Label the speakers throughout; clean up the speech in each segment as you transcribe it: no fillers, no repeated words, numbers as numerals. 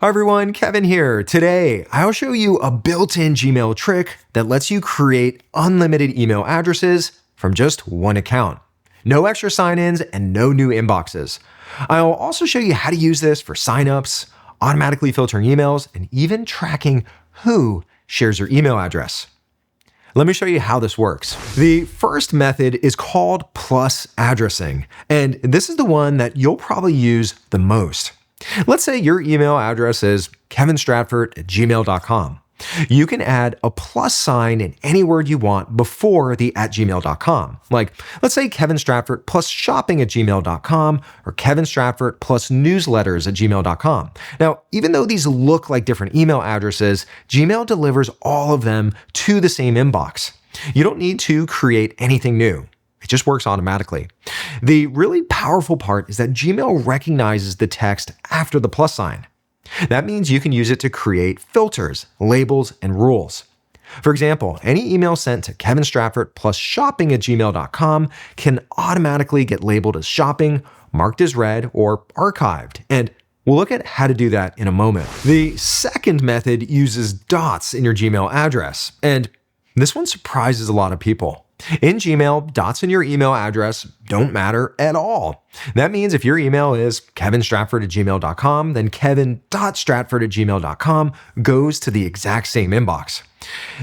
Speaker 1: Hi everyone, Kevin here. Today, I'll show you a built-in Gmail trick that lets you create unlimited email addresses from just one account. No extra sign-ins and no new inboxes. I'll also show you how to use this for sign-ups, automatically filtering emails, and even tracking who shares your email address. Let me show you how this works. The first method is called plus addressing, and this is the one that you'll probably use the most. Let's say your email address is kevinstratvert@gmail.com. You can add a plus sign in any word you want before the @gmail.com. Like, let's say Kevin Stratvert plus shopping @gmail.com or Kevin Stratvert plus newsletters @gmail.com. Now, even though these look like different email addresses, Gmail delivers all of them to the same inbox. You don't need to create anything new. It just works automatically. The really powerful part is that Gmail recognizes the text after the plus sign. That means you can use it to create filters, labels, and rules. For example, any email sent to Kevin Stratvert plus shopping @gmail.com can automatically get labeled as shopping, marked as read, or archived. And we'll look at how to do that in a moment. The second method uses dots in your Gmail address, and this one surprises a lot of people. In Gmail, dots in your email address don't matter at all. That means if your email is kevinstratford@gmail.com, then kevin.stratford@gmail.com goes to the exact same inbox.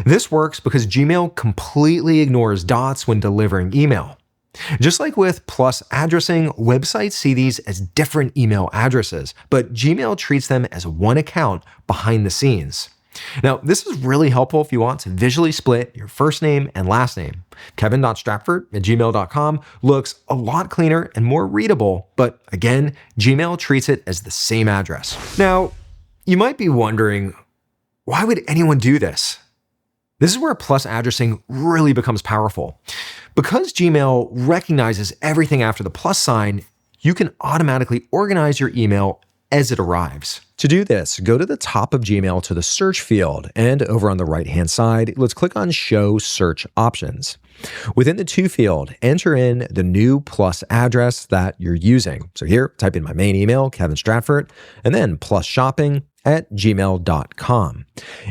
Speaker 1: This works because Gmail completely ignores dots when delivering email. Just like with plus addressing, websites see these as different email addresses, but Gmail treats them as one account behind the scenes. Now, this is really helpful if you want to visually split your first name and last name. Kevin.stratford@gmail.com looks a lot cleaner and more readable, but again, Gmail treats it as the same address. Now, you might be wondering, why would anyone do this? This is where plus addressing really becomes powerful. Because Gmail recognizes everything after the plus sign, you can automatically organize your email as it arrives. To do this, go to the top of Gmail to the search field, and over on the right-hand side, let's click on Show Search Options. Within the To field, enter in the new plus address that you're using. So here, type in my main email, Kevin Stratvert, and then plus shopping @gmail.com.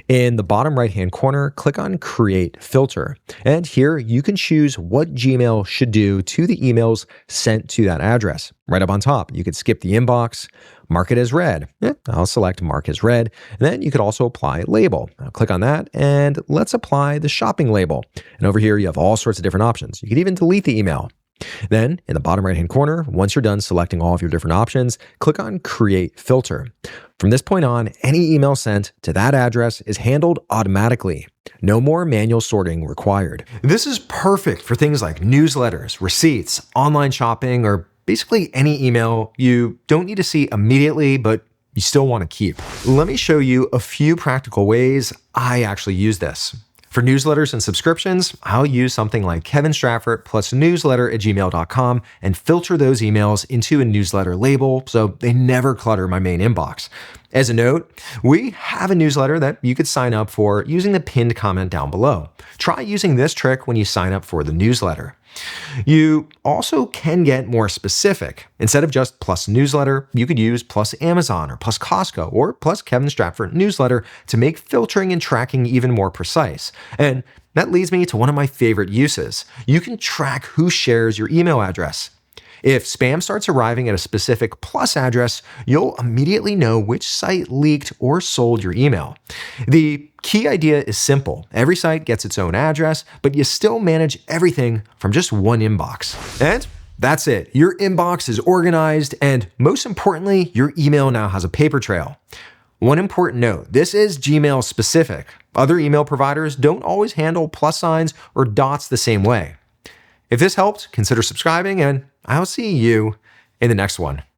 Speaker 1: In the bottom right-hand corner, click on Create Filter. And here you can choose what Gmail should do to the emails sent to that address. Right up on top, you could skip the inbox, mark it as read. I'll select Mark as read. And then you could also apply label. I'll click on that and let's apply the shopping label. And over here, you have all sorts of different options. You could even delete the email. Then in the bottom right-hand corner, once you're done selecting all of your different options, click on Create Filter. From this point on, any email sent to that address is handled automatically. No more manual sorting required. This is perfect for things like newsletters, receipts, online shopping, or basically any email you don't need to see immediately, but you still want to keep. Let me show you a few practical ways I actually use this. For newsletters and subscriptions, I'll use something like Kevin Stratvert plus newsletter@gmail.com and filter those emails into a newsletter label so they never clutter my main inbox. As a note, we have a newsletter that you could sign up for using the pinned comment down below. Try using this trick when you sign up for the newsletter. You also can get more specific. Instead of just plus newsletter, you could use plus Amazon or plus Costco or plus Kevin Stratvert newsletter to make filtering and tracking even more precise. And that leads me to one of my favorite uses. You can track who shares your email address. If spam starts arriving at a specific plus address, you'll immediately know which site leaked or sold your email. The key idea is simple. Every site gets its own address, but you still manage everything from just one inbox. And that's it. Your inbox is organized, and most importantly, your email now has a paper trail. One important note, this is Gmail specific. Other email providers don't always handle plus signs or dots the same way. If this helped, consider subscribing, and I'll see you in the next one.